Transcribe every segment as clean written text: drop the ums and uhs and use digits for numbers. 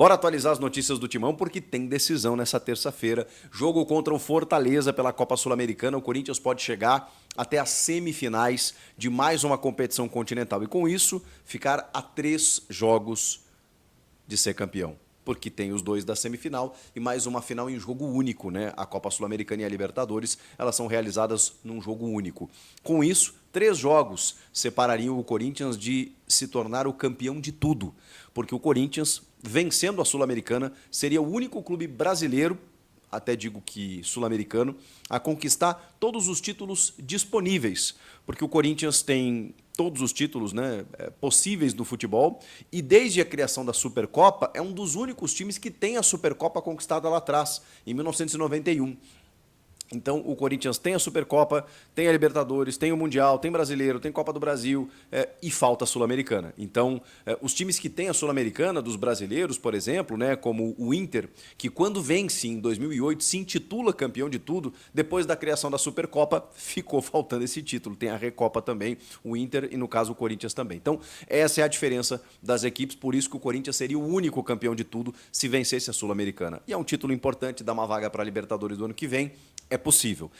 Bora atualizar as notícias do Timão, porque tem decisão nessa terça-feira. Jogo contra o Fortaleza pela Copa Sul-Americana. O Corinthians pode chegar até as semifinais de mais uma competição continental. E com isso, ficar a 3 jogos de ser campeão. Porque tem os 2 da semifinal e mais uma final em jogo único, né? A Copa Sul-Americana e a Libertadores, elas são realizadas num jogo único. Com isso, 3 jogos separariam o Corinthians de se tornar o campeão de tudo. Porque o Corinthians, vencendo a Sul-Americana, seria o único clube brasileiro, até digo que sul-americano, a conquistar todos os títulos disponíveis. Porque o Corinthians tem todos os títulos, né, possíveis no futebol, e desde a criação da Supercopa, é um dos únicos times que tem a Supercopa conquistada lá atrás, em 1991. Então, o Corinthians tem a Supercopa, tem a Libertadores, tem o Mundial, tem Brasileiro, tem Copa do Brasil e falta a Sul-Americana. Então, os times que têm a Sul-Americana, dos brasileiros, por exemplo, né, como o Inter, que quando vence em 2008 se intitula campeão de tudo, depois da criação da Supercopa ficou faltando esse título. Tem a Recopa também, o Inter e, no caso, o Corinthians também. Então, essa é a diferença das equipes, por isso que o Corinthians seria o único campeão de tudo se vencesse a Sul-Americana. E é um título importante, dá uma vaga para a Libertadores do ano que vem. É possível.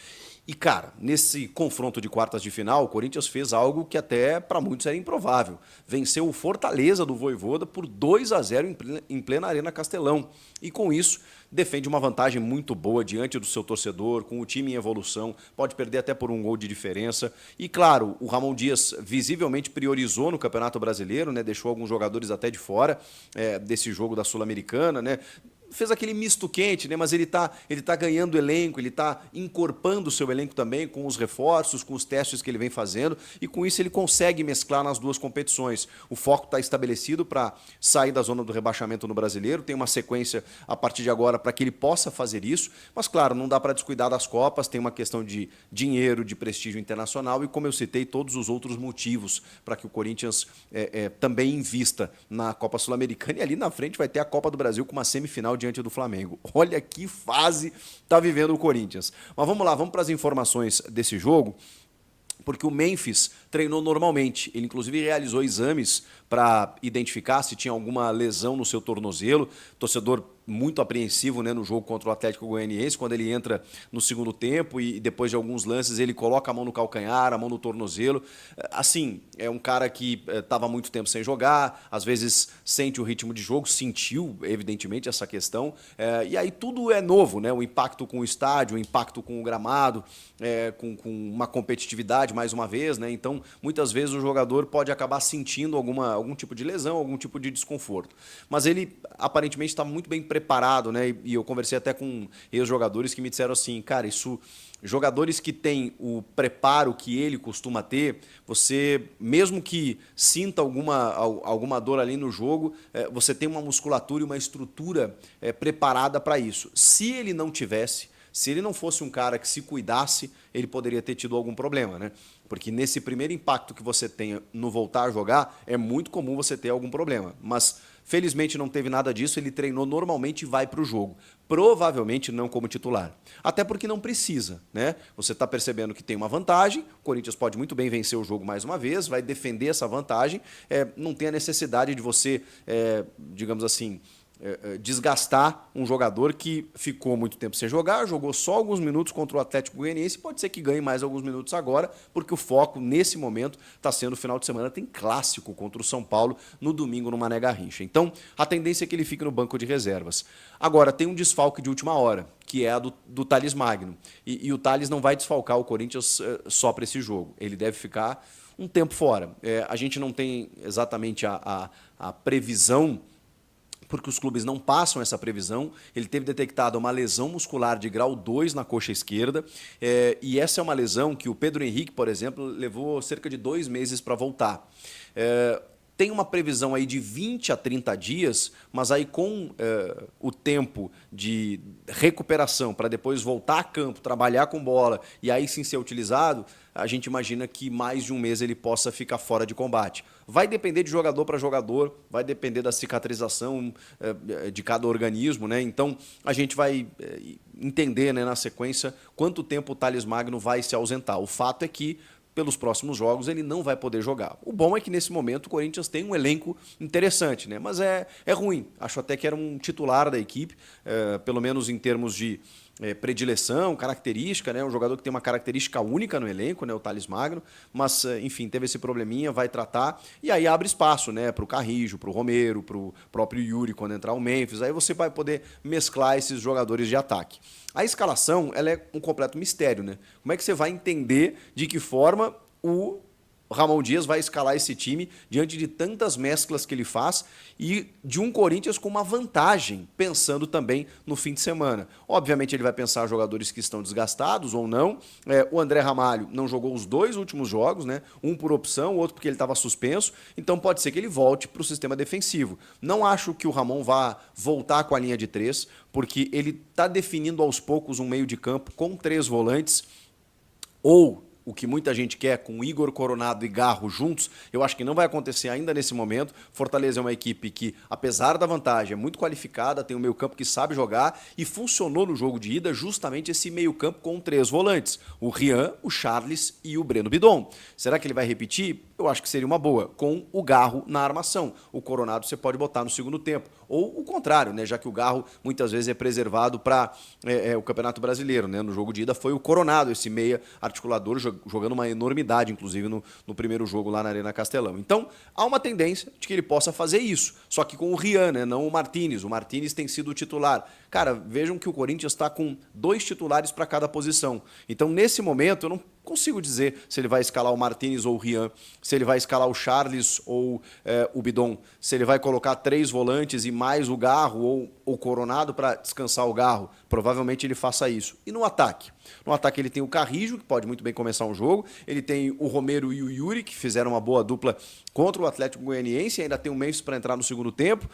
E, cara, nesse confronto de quartas de final, o Corinthians fez algo que até para muitos era improvável. Venceu o Fortaleza do Vojvoda por 2-0 em plena Arena Castelão. E com isso, defende uma vantagem muito boa diante do seu torcedor, com o time em evolução, pode perder até por um gol de diferença. E, claro, o Ramon Dias visivelmente priorizou no Campeonato Brasileiro, né, deixou alguns jogadores até de fora desse jogo da Sul-Americana, né? Fez aquele misto quente, né? Mas ele tá ganhando elenco, ele está encorpando o seu elenco também com os reforços, com os testes que ele vem fazendo, e com isso ele consegue mesclar nas duas competições. O foco está estabelecido para sair da zona do rebaixamento no Brasileiro, tem uma sequência a partir de agora para que ele possa fazer isso, mas claro, não dá para descuidar das Copas, tem uma questão de dinheiro, de prestígio internacional e, como eu citei, todos os outros motivos para que o Corinthians também invista na Copa Sul-Americana, e ali na frente vai ter a Copa do Brasil com uma semifinal diante do Flamengo. Olha que fase está vivendo o Corinthians. Mas vamos lá, vamos para as informações desse jogo, porque o Memphis treinou normalmente. Ele, inclusive, realizou exames para identificar se tinha alguma lesão no seu tornozelo. Torcedor muito apreensivo, né, no jogo contra o Atlético Goianiense, quando ele entra no segundo tempo e depois de alguns lances ele coloca a mão no calcanhar, a mão no tornozelo. Assim, é um cara que estava muito tempo sem jogar, às vezes sente o ritmo de jogo, sentiu, evidentemente, essa questão. E aí tudo é novo, né? O impacto com o estádio, o impacto com o gramado, com uma competitividade, mais uma vez, né? Então, muitas vezes o jogador pode acabar sentindo algum tipo de lesão, algum tipo de desconforto. Mas ele, aparentemente, está muito bem preparado, né? E eu conversei até com ex-jogadores que me disseram assim, cara, jogadores que têm o preparo que ele costuma ter, você, mesmo que sinta alguma dor ali no jogo, você tem uma musculatura e uma estrutura preparada para isso. Se ele não tivesse, se ele não fosse um cara que se cuidasse, ele poderia ter tido algum problema, né? Porque nesse primeiro impacto que você tem no voltar a jogar, é muito comum você ter algum problema. Mas, felizmente, não teve nada disso, ele treinou normalmente e vai para o jogo. Provavelmente não como titular. Até porque não precisa, né? Você está percebendo que tem uma vantagem, o Corinthians pode muito bem vencer o jogo mais uma vez, vai defender essa vantagem, não tem a necessidade de você, digamos assim, desgastar um jogador que ficou muito tempo sem jogar, jogou só alguns minutos contra o Atlético Goianiense, pode ser que ganhe mais alguns minutos agora, porque o foco nesse momento está sendo o final de semana, tem clássico contra o São Paulo no domingo no Mané Garrincha. Então, a tendência é que ele fique no banco de reservas. Agora, tem um desfalque de última hora, que é a do Thales Magno. E o Thales não vai desfalcar o Corinthians só para esse jogo. Ele deve ficar um tempo fora. A gente não tem exatamente a previsão, porque os clubes não passam essa previsão. Ele teve detectado uma lesão muscular de grau 2 na coxa esquerda, e essa é uma lesão que o Pedro Henrique, por exemplo, levou cerca de 2 meses para voltar. Tem uma previsão aí de 20 a 30 dias, mas aí com o tempo de recuperação para depois voltar a campo, trabalhar com bola e aí sim ser utilizado, a gente imagina que mais de um mês ele possa ficar fora de combate. Vai depender de jogador para jogador, vai depender da cicatrização de cada organismo, né? Então a gente vai entender, né, na sequência quanto tempo o Thales Magno vai se ausentar. O fato é que pelos próximos jogos ele não vai poder jogar. O bom é que nesse momento o Corinthians tem um elenco interessante, né? Mas é ruim. Acho até que era um titular da equipe, pelo menos em termos de predileção, característica, né? Um jogador que tem uma característica única no elenco, né? O Thales Magno, mas enfim, teve esse probleminha, vai tratar, e aí abre espaço, né? Para o Carrijo, para o Romero, para o próprio Yuri quando entrar o Memphis, aí você vai poder mesclar esses jogadores de ataque. A escalação, ela é um completo mistério, né? Como é que você vai entender de que forma o Ramon Dias vai escalar esse time diante de tantas mesclas que ele faz e de um Corinthians com uma vantagem, pensando também no fim de semana. Obviamente ele vai pensar jogadores que estão desgastados ou não. O André Ramalho não jogou os 2 últimos jogos, né? Um por opção, o outro porque ele estava suspenso, então pode ser que ele volte para o sistema defensivo. Não acho que o Ramon vá voltar com a linha de 3, porque ele está definindo aos poucos um meio de campo com 3 volantes, ou o que muita gente quer, com Igor Coronado e Garro juntos, eu acho que não vai acontecer ainda nesse momento. Fortaleza é uma equipe que, apesar da vantagem, é muito qualificada, tem um meio-campo que sabe jogar e funcionou no jogo de ida justamente esse meio-campo com 3 volantes, o Rian, o Charles e o Breno Bidon. Será que ele vai repetir? Eu acho que seria uma boa, com o Garro na armação. O Coronado você pode botar no segundo tempo. Ou o contrário, né? Já que o Garro muitas vezes é preservado para o Campeonato Brasileiro. Né? No jogo de ida foi o Coronado, esse meia articulador, jogando uma enormidade, inclusive, no primeiro jogo lá na Arena Castelão. Então, há uma tendência de que ele possa fazer isso, só que com o Rian, né? Não o Martínez. O Martínez tem sido o titular. Cara, vejam que o Corinthians está com 2 titulares para cada posição. Então, nesse momento, eu não consigo dizer se ele vai escalar o Martínez ou o Rian, se ele vai escalar o Charles ou o Bidon, se ele vai colocar 3 volantes e mais o Garro ou o Coronado para descansar o Garro. Provavelmente ele faça isso. E no ataque? No ataque ele tem o Carrijo, que pode muito bem começar um jogo, ele tem o Romero e o Yuri, que fizeram uma boa dupla contra o Atlético Goianiense, ainda tem o Memphis para entrar no segundo tempo.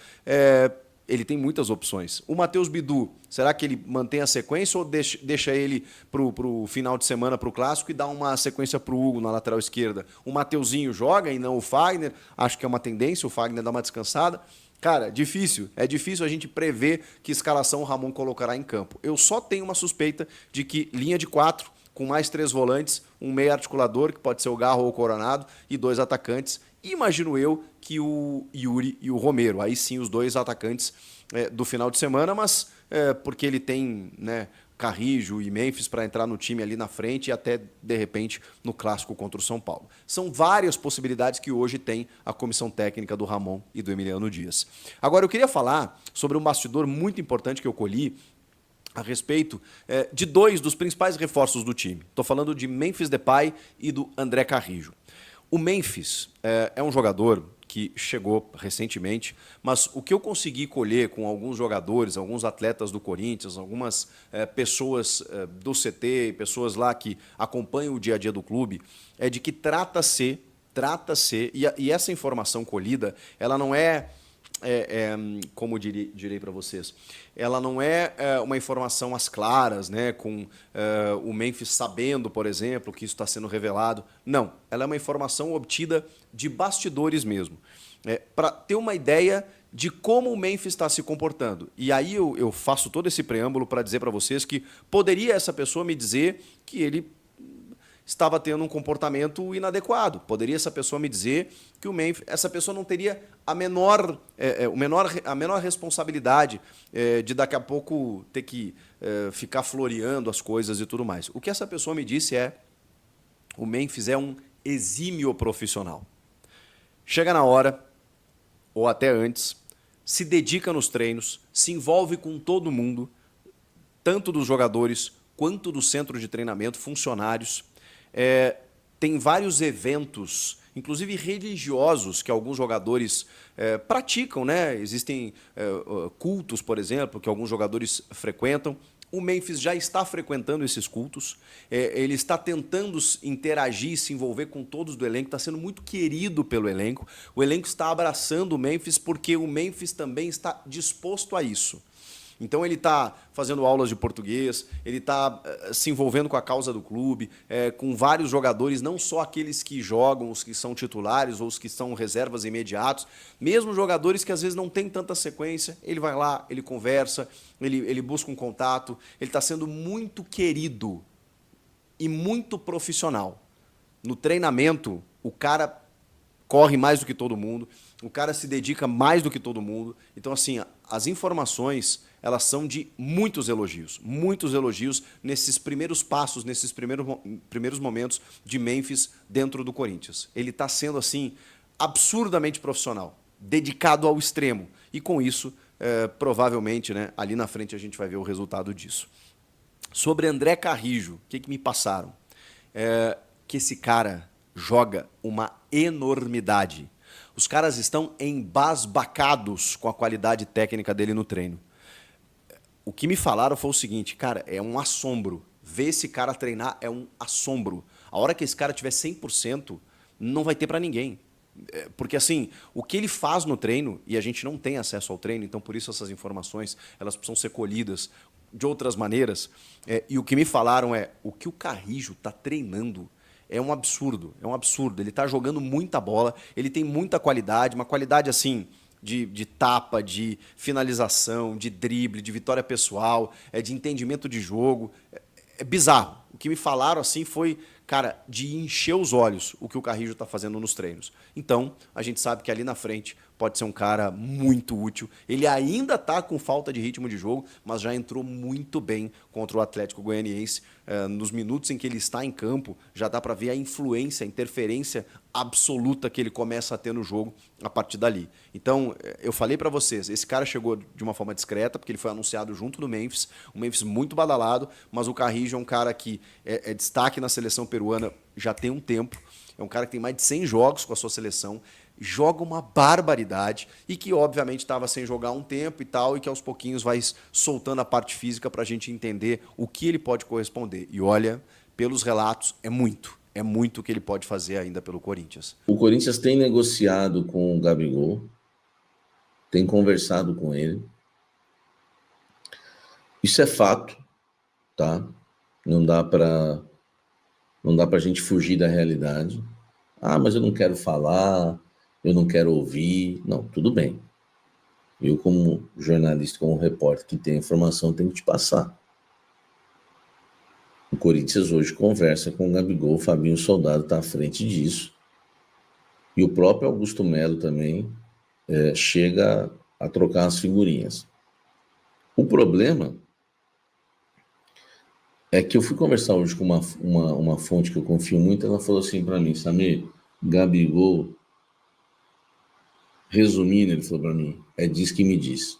Ele tem muitas opções. O Matheus Bidu, será que ele mantém a sequência ou deixa ele para o final de semana, para o Clássico, e dá uma sequência para o Hugo na lateral esquerda? O Mateuzinho joga e não o Fagner, acho que é uma tendência, o Fagner dá uma descansada. Cara, difícil. É difícil a gente prever que escalação o Ramon colocará em campo. Eu só tenho uma suspeita de que linha de 4, com mais 3 volantes, um meio articulador, que pode ser o Garro ou o Coronado, e 2 atacantes. Imagino eu que o Yuri e o Romero, aí sim os 2 atacantes do final de semana, mas porque ele tem, né, Carrijo e Memphis para entrar no time ali na frente e até, de repente, no Clássico contra o São Paulo. São várias possibilidades que hoje tem a comissão técnica do Ramon e do Emiliano Dias. Agora, eu queria falar sobre um bastidor muito importante que eu colhi a respeito de 2 dos principais reforços do time. Estou falando de Memphis Depay e do André Carrijo. O Memphis é um jogador que chegou recentemente, mas o que eu consegui colher com alguns jogadores, alguns atletas do Corinthians, algumas pessoas do CT, pessoas lá que acompanham o dia a dia do clube, é de que trata-se, e essa informação colhida, ela não como direi para vocês, ela não é uma informação às claras, né, com o Memphis sabendo, por exemplo, que isso está sendo revelado. Não, ela é uma informação obtida de bastidores mesmo, para ter uma ideia de como o Memphis está se comportando. E aí eu faço todo esse preâmbulo para dizer para vocês que poderia essa pessoa me dizer que ele estava tendo um comportamento inadequado. Poderia essa pessoa me dizer que o Memphis, essa pessoa não teria a menor responsabilidade de daqui a pouco ter que ficar floreando as coisas e tudo mais. O que essa pessoa me disse o Memphis é um exímio profissional. Chega na hora, ou até antes, se dedica nos treinos, se envolve com todo mundo, tanto dos jogadores quanto do centro de treinamento, funcionários. Tem vários eventos, inclusive religiosos, que alguns jogadores praticam, né? Existem cultos, por exemplo, que alguns jogadores frequentam. O Memphis já está frequentando esses cultos, ele está tentando interagir, se envolver com todos do elenco, está sendo muito querido pelo elenco. O elenco está abraçando o Memphis porque o Memphis também está disposto a isso. Então ele está fazendo aulas de português, ele está se envolvendo com a causa do clube, com vários jogadores, não só aqueles que jogam, os que são titulares ou os que são reservas imediatos, mesmo jogadores que às vezes não têm tanta sequência, ele vai lá, ele conversa, ele busca um contato, ele está sendo muito querido e muito profissional. No treinamento, o cara corre mais do que todo mundo, o cara se dedica mais do que todo mundo. Então, assim, as informações, elas são de muitos elogios nesses primeiros passos, nesses primeiros momentos de Memphis dentro do Corinthians. Ele está sendo, assim, absurdamente profissional, dedicado ao extremo. E com isso, provavelmente, né, ali na frente a gente vai ver o resultado disso. Sobre André Carrijo, o que me passaram? Que esse cara joga uma enormidade. Os caras estão embasbacados com a qualidade técnica dele no treino. O que me falaram foi o seguinte, cara, é um assombro. Ver esse cara treinar é um assombro. A hora que esse cara tiver 100%, não vai ter para ninguém. Porque assim, o que ele faz no treino, e a gente não tem acesso ao treino, então por isso essas informações elas precisam ser colhidas de outras maneiras. E o que me falaram é, o que o Carrijo está treinando é um absurdo, é um absurdo. Ele está jogando muita bola, ele tem muita qualidade, uma qualidade assim de tapa, de finalização, de drible, de vitória pessoal, de entendimento de jogo. É bizarro. O que me falaram assim foi, cara, de encher os olhos o que o Carrijo está fazendo nos treinos. Então, a gente sabe que ali na frente pode ser um cara muito útil. Ele ainda está com falta de ritmo de jogo, mas já entrou muito bem contra o Atlético Goianiense. Nos minutos em que ele está em campo, já dá para ver a influência, a interferência absoluta que ele começa a ter no jogo a partir dali. Então, eu falei para vocês, esse cara chegou de uma forma discreta, porque ele foi anunciado junto do Memphis, o Memphis muito badalado, mas o Carrijo é um cara que é destaque na seleção peruana já tem um tempo, é um cara que tem mais de 100 jogos com a sua seleção, joga uma barbaridade e que, obviamente, estava sem jogar um tempo e tal, e que aos pouquinhos vai soltando a parte física para a gente entender o que ele pode corresponder. E olha, pelos relatos, é muito o que ele pode fazer ainda pelo Corinthians. O Corinthians tem negociado com o Gabigol, tem conversado com ele. Isso é fato, tá? Não dá para a gente fugir da realidade. Ah, mas eu não quero falar, eu não quero ouvir. Não, tudo bem. Eu, como jornalista, como repórter que tem informação, tenho que te passar. O Corinthians hoje conversa com o Gabigol, o Fabinho Soldado está à frente disso. E o próprio Augusto Melo também chega a trocar as figurinhas. O problema é que eu fui conversar hoje com uma fonte que eu confio muito, ela falou assim para mim, Samir, Gabigol, resumindo, ele falou para mim, é diz que me diz.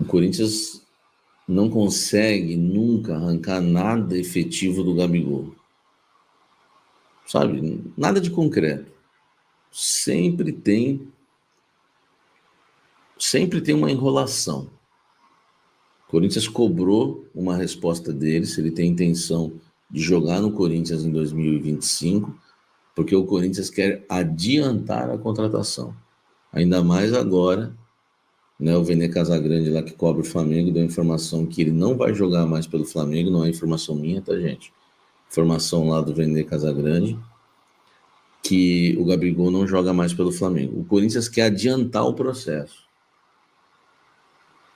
O Corinthians não consegue nunca arrancar nada efetivo do Gabigol. Sabe? Nada de concreto. Sempre tem uma enrolação. O Corinthians cobrou uma resposta dele, se ele tem intenção de jogar no Corinthians em 2025, porque o Corinthians quer adiantar a contratação. Ainda mais agora, né, o Vene Casagrande lá que cobra o Flamengo deu informação que ele não vai jogar mais pelo Flamengo, não é informação minha, tá, gente? Informação lá do Vene Casagrande, que o Gabigol não joga mais pelo Flamengo. O Corinthians quer adiantar o processo.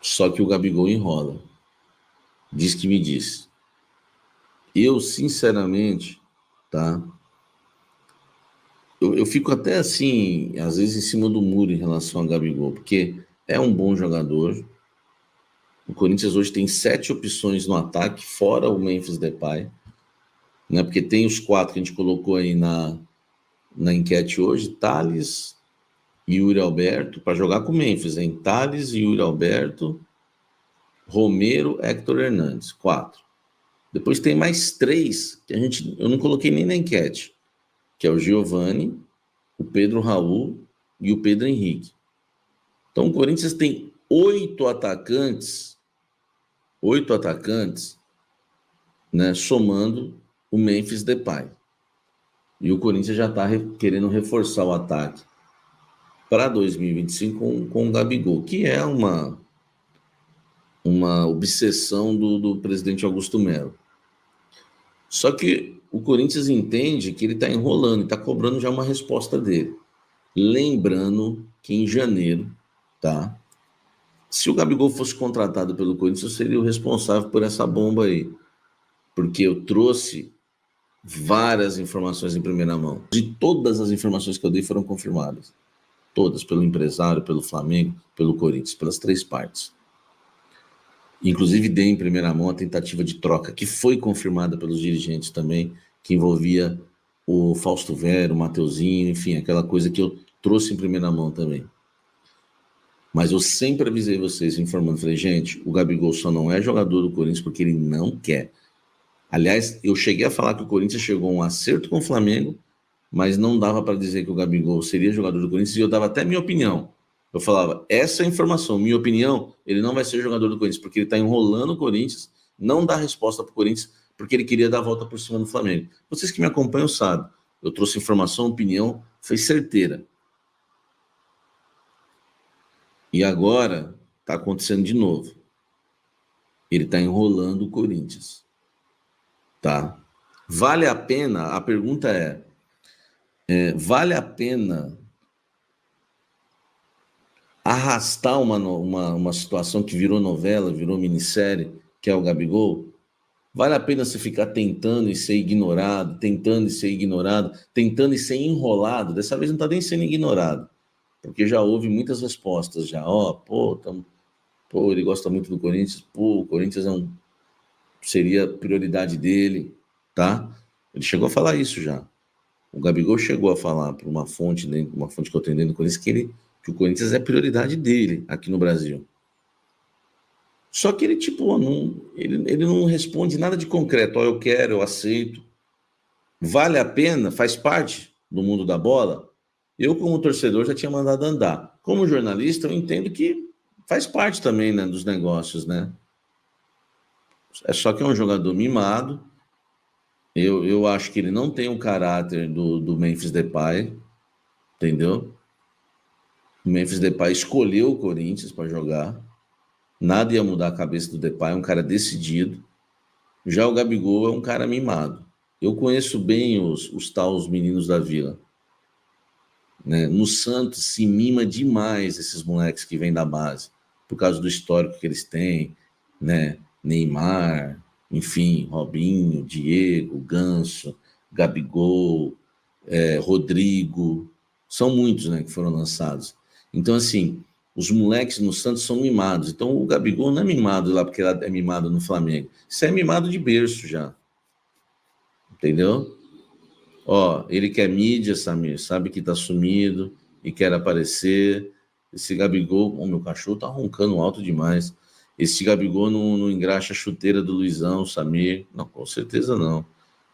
Só que o Gabigol enrola. Diz que me diz. Eu, sinceramente, tá? Eu fico até assim, às vezes em cima do muro em relação ao Gabigol, porque é um bom jogador. O Corinthians hoje tem 7 opções no ataque, fora o Memphis Depay, né? Porque tem os 4 que a gente colocou aí na enquete hoje, Thales, Yuri Alberto, para jogar com o Memphis, hein? Thales, Yuri Alberto, Romero, Héctor Hernandes, 4. Depois tem mais 3 que eu não coloquei nem na enquete, que é o Giovani, o Pedro Raul e o Pedro Henrique. Então o Corinthians tem 8 atacantes, né, somando o Memphis Depay. E o Corinthians já está querendo reforçar o ataque para 2025 com o Gabigol, que é uma obsessão do presidente Augusto Melo. Só que o Corinthians entende que ele está enrolando, está cobrando já uma resposta dele. Lembrando que em janeiro, tá? Se o Gabigol fosse contratado pelo Corinthians, eu seria o responsável por essa bomba aí. Porque eu trouxe várias informações em primeira mão. De todas as informações que eu dei foram confirmadas. Todas, pelo empresário, pelo Flamengo, pelo Corinthians, pelas 3 partes. Inclusive dei em primeira mão a tentativa de troca, que foi confirmada pelos dirigentes também, que envolvia o Fausto Vera, o Mateuzinho, enfim, aquela coisa que eu trouxe em primeira mão também. Mas eu sempre avisei vocês, informando, falei, gente, o Gabigol só não é jogador do Corinthians porque ele não quer. Aliás, eu cheguei a falar que o Corinthians chegou a um acerto com o Flamengo, mas não dava para dizer que o Gabigol seria jogador do Corinthians, e eu dava até minha opinião. Eu falava, essa é a informação, minha opinião, ele não vai ser jogador do Corinthians, porque ele está enrolando o Corinthians, não dá resposta para o Corinthians, porque ele queria dar a volta por cima do Flamengo. Vocês que me acompanham sabem, eu trouxe informação, opinião, foi certeira. E agora está acontecendo de novo. Ele está enrolando o Corinthians. Tá? Vale a pena? A pergunta vale a pena arrastar uma situação que virou novela, virou minissérie, que é o Gabigol? Vale a pena você ficar tentando e ser ignorado, tentando e ser enrolado? Dessa vez não está nem sendo ignorado, porque já houve muitas respostas já. Ele gosta muito do Corinthians, o Corinthians seria prioridade dele, tá? Ele chegou a falar isso já. O Gabigol chegou a falar para uma fonte que eu tenho dentro do Corinthians, que o Corinthians é prioridade dele aqui no Brasil. Só que ele, ele não responde nada de concreto. Eu quero, eu aceito. Vale a pena? Faz parte do mundo da bola? Eu, como torcedor, já tinha mandado andar. Como jornalista, eu entendo que faz parte também, né, dos negócios, né? É só que é um jogador mimado. Eu acho que ele não tem o caráter do Memphis Depay, entendeu? O Memphis Depay escolheu o Corinthians para jogar. Nada ia mudar a cabeça do Depay, é um cara decidido. Já o Gabigol é um cara mimado. Eu conheço bem os meninos da Vila. Né? No Santos se mima demais esses moleques que vêm da base, por causa do histórico que eles têm, né? Neymar, enfim, Robinho, Diego, Ganso, Gabigol, Rodrigo, são muitos, né, que foram lançados. Então, assim, os moleques no Santos são mimados. Então, o Gabigol não é mimado lá porque ele é mimado no Flamengo. Isso é mimado de berço já. Entendeu? Ele quer mídia, Samir, sabe que tá sumido e quer aparecer. Esse Gabigol, meu cachorro tá roncando alto demais. Esse Gabigol não engraxa a chuteira do Luizão, Samir. Não, com certeza não.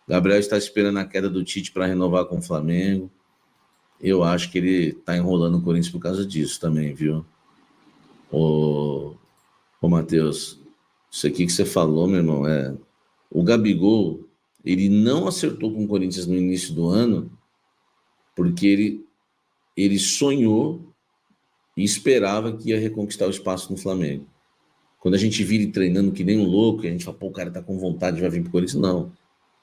Gabriel está esperando a queda do Tite para renovar com o Flamengo. Eu acho que ele tá enrolando o Corinthians por causa disso também, viu? Ô Matheus, isso aqui que você falou, meu irmão, o Gabigol, ele não acertou com o Corinthians no início do ano porque ele sonhou e esperava que ia reconquistar o espaço no Flamengo. Quando a gente vira ele treinando que nem um louco, a gente fala, o cara tá com vontade, vai vir pro Corinthians. Não.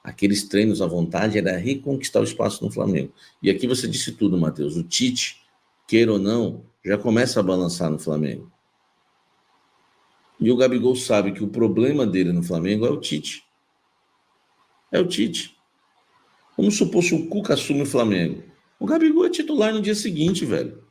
Aqueles treinos à vontade era reconquistar o espaço no Flamengo. E aqui você disse tudo, Matheus. O Tite, queira ou não, já começa a balançar no Flamengo. E o Gabigol sabe que o problema dele no Flamengo é o Tite. É o Tite. Vamos supor se o Cuca assume o Flamengo. O Gabigol é titular no dia seguinte, velho.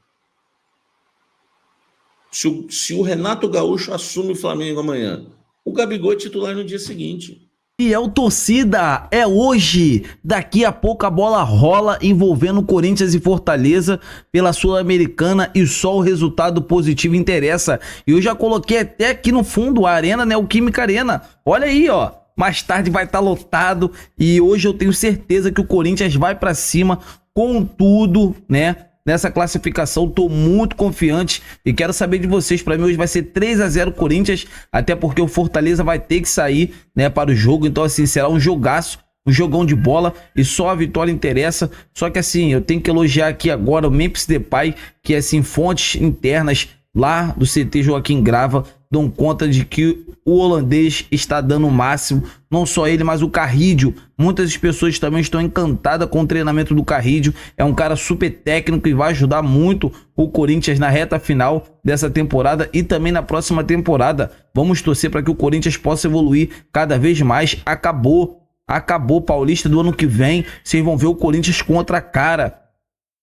Se o Renato Gaúcho assume o Flamengo amanhã, o Gabigol é titular no dia seguinte. Fiel torcida, é hoje. Daqui a pouco a bola rola envolvendo Corinthians e Fortaleza pela Sul-Americana e só o resultado positivo interessa. E eu já coloquei até aqui no fundo a arena, né? O Química Arena. Olha aí, ó. Mais tarde vai estar lotado e hoje eu tenho certeza que o Corinthians vai pra cima com tudo, né? Nessa classificação, tô muito confiante e quero saber de vocês. Para mim hoje vai ser 3-0 Corinthians, até porque o Fortaleza vai ter que sair, né, para o jogo. Então assim, será um jogaço, um jogão de bola e só a vitória interessa. Só que assim, eu tenho que elogiar aqui agora o Memphis Depay, que assim, fontes internas lá do CT Joaquim Grava dão conta de que o holandês está dando o máximo, não só ele, mas o Carrídio. Muitas pessoas também estão encantadas com o treinamento do Carrídio. É um cara super técnico e vai ajudar muito o Corinthians na reta final dessa temporada e também na próxima temporada. Vamos torcer para que o Corinthians possa evoluir cada vez mais. Acabou Acabou. Paulista do ano que vem, vocês vão ver o Corinthians contra a cara.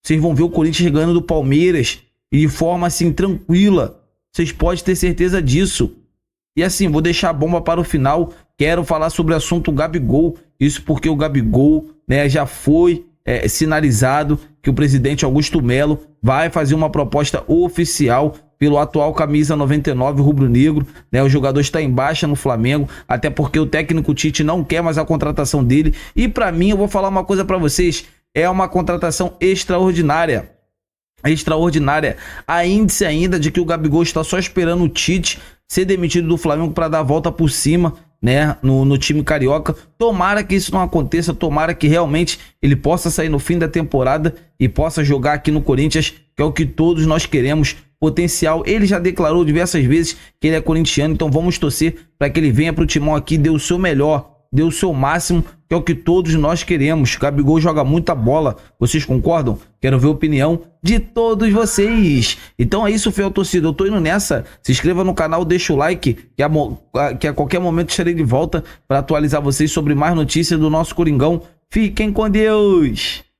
Vocês vão ver o Corinthians ganhando do Palmeiras e de forma assim tranquila. Vocês podem ter certeza disso. E assim, vou deixar a bomba para o final. Quero falar sobre o assunto Gabigol. Isso porque o Gabigol, né, já foi sinalizado que o presidente Augusto Melo vai fazer uma proposta oficial pelo atual camisa 99 rubro-negro, né? O jogador está em baixa no Flamengo, até porque o técnico Tite não quer mais a contratação dele. E para mim, eu vou falar uma coisa para vocês, é uma contratação extraordinária. Há índice ainda de que o Gabigol está só esperando o Tite ser demitido do Flamengo para dar a volta por cima, né, no time carioca. Tomara que isso não aconteça, tomara que realmente ele possa sair no fim da temporada e possa jogar aqui no Corinthians, que é o que todos nós queremos. Potencial, ele já declarou diversas vezes que ele é corintiano, então vamos torcer para que ele venha para o timão aqui, dê o seu melhor, dê o seu máximo, que é o que todos nós queremos. Gabigol joga muita bola, vocês concordam? Quero ver a opinião de todos vocês. Então é isso, fiel torcida, eu tô indo nessa. Se inscreva no canal, deixa o like, que a qualquer momento estarei de volta para atualizar vocês sobre mais notícias do nosso Coringão. Fiquem com Deus!